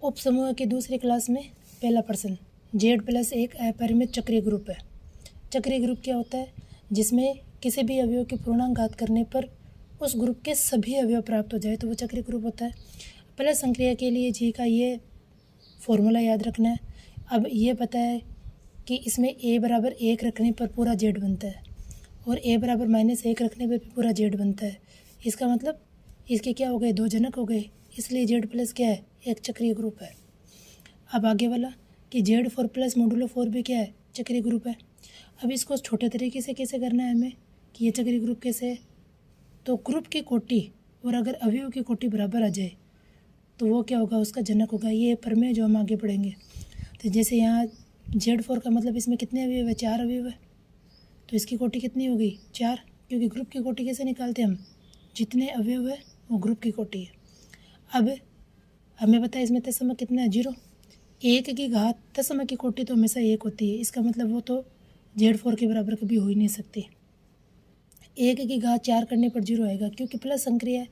उपसमूह की दूसरी क्लास में पहला प्रश्न, जेड प्लस एक अपरिमित चक्रीय ग्रुप है। चक्रीय ग्रुप क्या होता है? जिसमें किसी भी अवयव के पूर्णांक घात करने पर उस ग्रुप के सभी अवयव प्राप्त हो जाए तो वो चक्रीय ग्रुप होता है। प्लस संक्रिया के लिए जी का ये फॉर्मूला याद रखना है। अब ये पता है कि इसमें a बराबर 1 रखने पर पूरा जेड बनता है और a बराबर -1 रखने पर भी पूरा जेड बनता है। इसका मतलब इसके क्या हो गए, दो जनक हो गए, इसलिए जेड प्लस क्या है, एक चक्रीय ग्रुप है। अब आगे वाला कि जेड 4 प्लस मोडुलो 4 भी क्या है, चक्रीय ग्रुप है। अब इसको छोटे तरीके से कैसे करना है हमें कि ये चक्रीय ग्रुप कैसे है, तो ग्रुप की कोटि और अगर अवयव की कोटि बराबर आ जाए तो वो क्या होगा, उसका जनक होगा। ये प्रमेय जो हम आगे पढ़ेंगे। तो जैसे यहाँ Z4 का मतलब इसमें कितने अवयव है, 4 अवयव है, तो इसकी कोटि कितनी होगी, 4, क्योंकि ग्रुप की कोटि कैसे निकालते हैं हम, जितने अवयव है वो ग्रुप की कोटि है। अब हमें पता है इसमें तत्सम कितना है, 0। 1 की घात तत्सम की कोटि तो हमेशा 1 होती है, इसका मतलब वो तो Z4 के बराबर कभी हो ही नहीं सकती। 1 की घात 4 करने पर 0 आएगा, क्योंकि प्लस संक्रिया है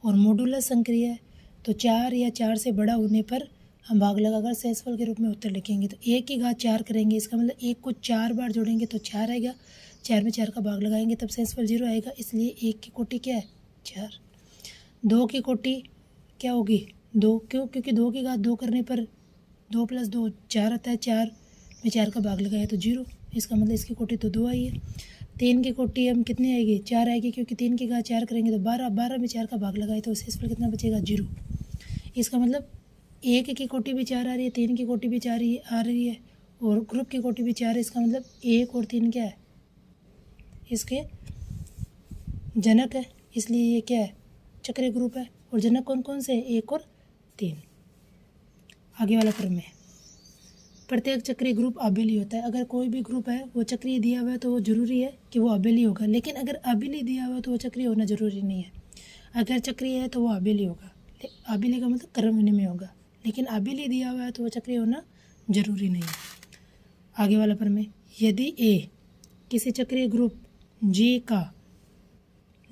और मोडुलस संक्रिया है, तो 4 या 4 से बड़ा होने पर हम भाग लगाकर शेषफल के रूप में उत्तर लिखेंगे। तो 1 की घात 4 करेंगे, इसका मतलब 1 को 4 बार जोड़ेंगे तो 4 आएगा, 4 में 4 का भाग लगाएंगे तब शेषफल 0 आएगा, इसलिए 1 की कोटि क्या है, 4। 2 की कोटि क्या होगी, 2, क्यों, क्योंकि 2 की घात 2 करने पर 2 + 2 4 आता है, 4 में 4 का भाग लगाया तो 0, इसका मतलब इसकी कोटि तो 2 आई है। 3 की कोटि हम कितनी आएगी, 4 आएगी, क्योंकि 3 की घात 4 करेंगे तो 12, 12 में 4 का भाग लगाए तो शेषफल कितना बचेगा, 0। इसका मतलब 1 की कोटि भी 4 आ रही है, 3 की कोटि भी 4 आ रही है और ग्रुप की कोटि भी 4 है। इसका मतलब 1 और 3 क्या है, इसके जनक है, इसलिए ये क्या है, चक्रीय ग्रुप है। और जनक कौन कौन से हैं, 1 और 3। आगे वाला प्रमेय, प्रत्येक चक्रीय ग्रुप अबेली होता है। अगर कोई भी ग्रुप है वो चक्रीय दिया हुआ है तो वो जरूरी है कि वो अबेली होगा, लेकिन अगर अबेली दिया हुआ है तो वो चक्रीय होना जरूरी नहीं है। अगर चक्रीय है तो वो अबेली होगा, अबेली का मतलब क्रम विनिमय होगा, लेकिन अबेली दिया हुआ है तो वो चक्रीय होना जरूरी नहीं है। आगे वाला प्रमेय, यदि A किसी चक्रीय ग्रुप G का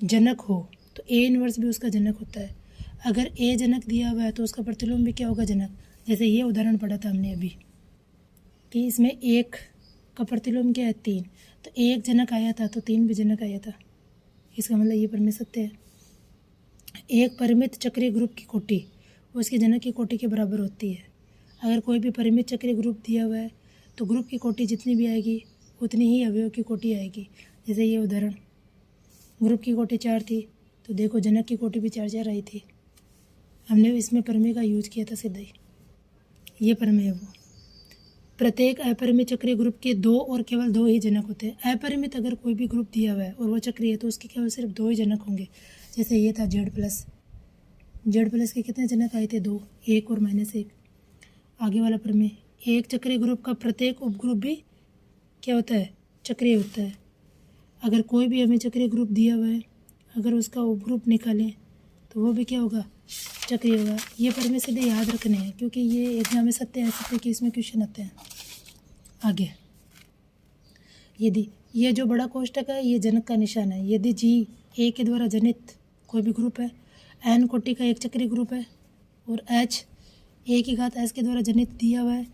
जनक हो तो A इनवर्स भी उसका जनक होता है। अगर A जनक दिया हुआ है तो उसका प्रतिलोम भी क्या होगा, जनक। जैसे ये उदाहरण पढ़ा था हमने अभी कि इसमें 1 का प्रतिलोम क्या है, 3, तो 1 जनक आया था तो 3 भी जनक आया था, इसका मतलब ये प्रमेय सत्य है। एक परिमित चक्रीय ग्रुप की कोटि उसके जनक की कोटि के बराबर होती है। अगर कोई भी परिमित चक्रीय ग्रुप दिया हुआ है तो ग्रुप की कोटि जितनी भी आएगी उतनी ही अवयव की कोटि आएगी। जैसे ये उदाहरण, ग्रुप की कोटि 4 थी तो देखो जनक की कोटि भी 4 आई थी, हमने इसमें प्रमेय का यूज किया था सीधा ही, ये प्रमेय है वो। प्रत्येक अपरिमित चक्रीय ग्रुप के 2 और केवल 2 ही जनक होते हैं। अपरिमित अगर कोई भी ग्रुप दिया हुआ है और वो चक्रीय है तो उसके केवल सिर्फ 2 ही जनक होंगे। जैसे ये था जेड प्लस के कितने जनक आए थे, 2, 1 और -1। आगे वाला प्रमेय, एक चक्रीय ग्रुप का प्रत्येक उपग्रुप भी क्या होता है, चक्रीय होता है। अगर कोई भी हमें चक्रीय ग्रुप दिया हुआ है, अगर उसका उपग्रुप निकालें तो वो भी क्या होगा, चक्रीय होगा। ये प्रमेय सीधे याद रखने हैं क्योंकि ये एग्जाम में सत्य है, सत्य कि इसमें क्वेश्चन आते हैं। आगे, यदि ये जो बड़ा कोष्टक है ये जनक का निशान है। यदि G A के द्वारा जनित कोई भी ग्रुप है, N कोटि का एक चक्रीय ग्रुप है और H A की घात S के द्वारा जनित दिया हुआ है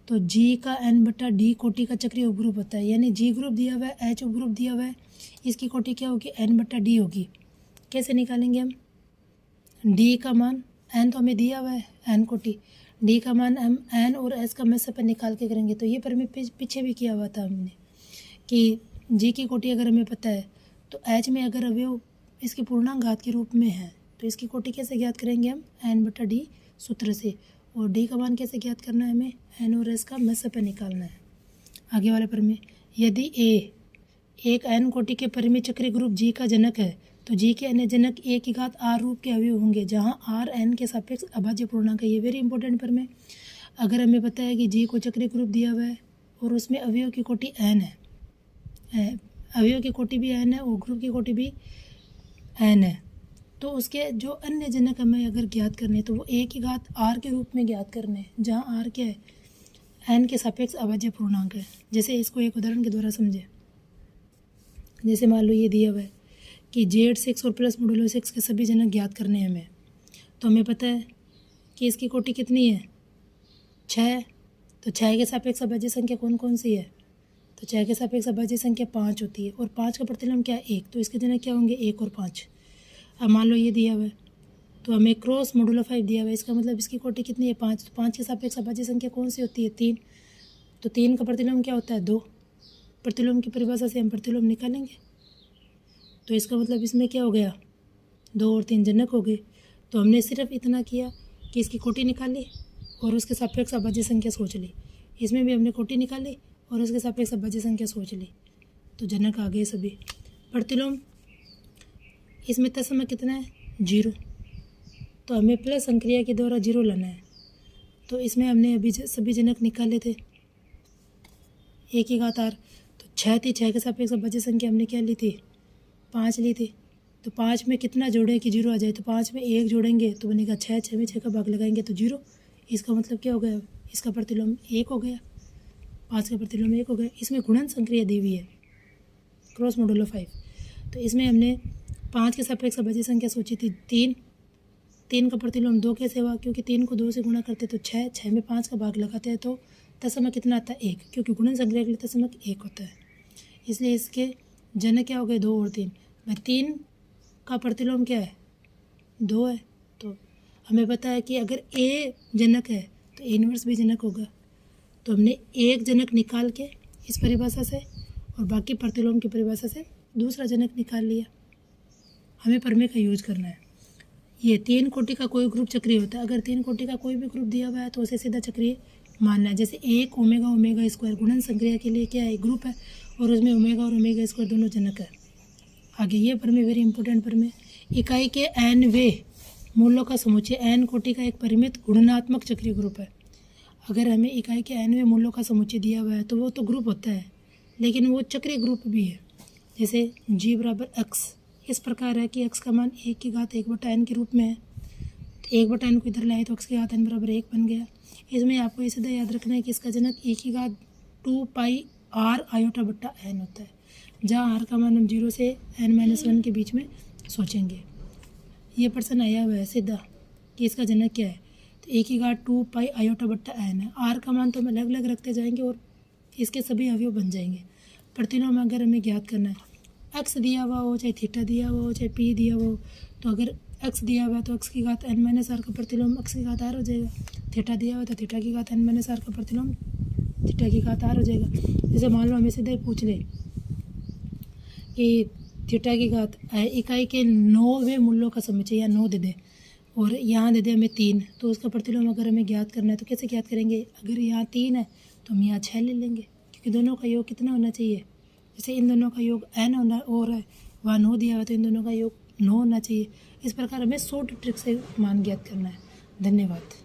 तो G का N/D कोटि का चक्रीय उपग्रुप होता है। यानी G ग्रुप दिया हुआ है, H उपग्रुप दिया हुआ है, इसकी कोटि क्या होगी, N/D होगी। कैसे निकालेंगे हम, D का मान, N तो हमें दिया हुआ है, N कोटि, D का मान हम N और S का में पर निकाल के करेंगे। तो ये प्रमेय पीछे भी किया हुआ था हमने कि G की कोटि अगर हमें पता है तो H में अगर अवयव इसके पूर्णांक घात के रूप में है तो इसकी कोटि कैसे ज्ञात करेंगे हम, N/D सूत्र से। और D का मान कैसे ज्ञात करना है हमें, N और S का में पर निकालना है। आगे वाले प्रमेय, यदि A एक N कोटि के परिमित चक्रीय ग्रुप G का जनक है तो G के अन्य जनक A की घात R रूप के अवयव होंगे जहाँ R N के सापेक्ष अभाज्य पूर्णांक है। ये वेरी इंपॉर्टेंट प्रमेय। अगर हमें पता है कि G को चक्रीय ग्रुप दिया हुआ है और उसमें अवयव की कोटि N है, अवयव की कोटि भी N है और ग्रुप की कोटि भी N है, तो उसके जो अन्य जनक हमें अगर ज्ञात करने तो वो A की घात R के रूप में ज्ञात करने हैं जहाँ R क्या है, N के सापेक्ष अभाज्य पूर्णांक है। जैसे इसको एक उदाहरण के द्वारा समझे, जैसे मान लो ये दिया हुआ है कि Z6 और प्लस मोडुलो 6 के सभी जनक ज्ञात करने हैं हमें, तो हमें पता है कि इसकी कोटि कितनी है, 6, तो 6 के सापेक्ष अभाज्य संख्या कौन कौन सी है? तो 6 के सापेक्ष अभाज्य संख्या 5 होती है, और 5 का प्रतिलोम क्या है? 1, तो इसके जनक क्या होंगे? 1 और 5। अब मान लो ये दिया हुआ है, तो हमें क्रॉस मॉडुलो 5 दिया हुआ है, इसका मतलब इसकी कोटि कितनी है? 5। तो 5 के सापेक्ष अभाज्य संख्या कौन सी होती है? 3। तो 3 का प्रतिलोम क्या होता है? 2। प्रतिलोम की परिभाषा से हम प्रतिलोम निकालेंगे, तो इसका मतलब इसमें क्या हो गया? 2 और 3 जनक हो गए। तो हमने सिर्फ इतना किया कि इसकी कोटि निकाली और उसके सापेक्ष अभाज्य संख्या सोच ली। इसमें भी हमने कोटि निकाली और उसके सापेक्ष अभाज्य संख्या सोच ली, तो जनक आ गए सभी। प्रतिलोम इसमें तत्समक कितना है? 0। तो हमें प्लस संक्रिया के द्वारा 0 लाना है। तो इसमें हमने अभी सभी जनक निकाले थे, 1 की घात r। तो 6 थी, 6 के सापेक्ष अभाज्य संख्या हमने क्या ली थी? 5 ली थी। तो 5 में कितना जोड़े कि 0 आ जाए? तो 5 में 1 जोड़ेंगे तो बनेगा 6, 6 में 6 का भाग लगाएंगे तो 0। इसका मतलब क्या हो गया? इसका प्रतिलोम 1 हो गया, 5 का प्रतिलोम 1 हो गया। इसमें गुणन संक्रिया दी हुई है, क्रॉस मॉडुलो 5। तो इसमें हमने 5 के सापेक्ष अभाज्य संख्या सोची थी 3। 3 का प्रतिलोम 2 कैसे हुआ? क्योंकि 3 को 2 से गुणा करते तो 6, 6 में 5 का भाग लगाते हैं तो तत्समक कितना आता है? 1, क्योंकि गुणन संक्रिया के लिए तत्समक 1 होता है। इसलिए इसके जनक क्या हो गए? 2 और 3। भाई 3 का प्रतिलोम क्या है? 2 है। तो हमें पता है कि अगर ए जनक है तो ए इनवर्स भी जनक होगा। तो हमने एक जनक निकाल के इस परिभाषा से और बाकी प्रतिलोम की परिभाषा से दूसरा जनक निकाल लिया। हमें प्रमेय का यूज करना है। ये 3 कोटि का कोई ग्रुप चक्रीय होता है। अगर 3 कोटि का कोई भी ग्रुप दिया हुआ है तो उसे सीधा चक्रीय मानना है। जैसे 1 ओमेगा ओमेगा स्क्वायर गुणन संक्रिया के लिए क्या है? ग्रुप है, और उसमें ओमेगा और ओमेगा स्क्वायर दोनों जनक है। आगे ये प्रमेय वेरी इंपॉर्टेंट प्रमेय। इकाई के n वे मूल्यों का समुच्चय n कोटि का एक परिमित गुणनात्मक चक्रीय ग्रुप है। अगर हमें इकाई के n वे मूल्यों का समुच्चय दिया हुआ है तो वो तो ग्रुप होता है, लेकिन वो चक्रीय ग्रुप भी है। जैसे g बराबर x इस प्रकार है कि x का मान 1 की घात 1/n के रूप में है। तो 1/n को इधर लाए तो x की घात n बराबर 1 बन गया। इसमें आपको ये सीधा याद रखना है कि इसका जनक 1 की घात 2 पाई r i/n होता है, जहाँ r का मान हम 0 से n-1 के बीच में सोचेंगे। ये प्रश्न आया हुआ है सीधा कि इसका जनक क्या है? तो 1 की घात 2 पाई i/n है। r का मान तो हम अलग अलग रखते जाएंगे और इसके सभी अवयव बन जाएंगे। प्रतिलोम अगर हमें ज्ञात करना है, x दिया हुआ हो, चाहे थीटा दिया हुआ हो, चाहे p दिया हुआ हो, तो अगर x दिया हुआ है तो x की घात n-r का प्रतिलोम x की घात r हो जाएगा। थीटा दिया हुआ तो थीटा की घात n-r का प्रतिलोम थीटा की घात r हो जाएगा। जैसे मान लो हमें सीधे ही पूछ ले कि थीटा की घात इकाई के 9वें मूल्यों का समुच्चय या 9 दे दे और यहाँ दे दे हमें 3, तो उसका प्रतिलोम अगर हमें ज्ञात करना है तो कैसे ज्ञात करेंगे? अगर यहाँ 3 है तो हम यहाँ 6 ले लेंगे, क्योंकि दोनों का योग कितना होना चाहिए? जैसे इन दोनों का योग n होना और है, वहाँ 9 दिया हुआ तो इन दोनों का योग 9 होना चाहिए। इस प्रकार हमें शॉर्ट ट्रिक से मान ज्ञात करना है। धन्यवाद।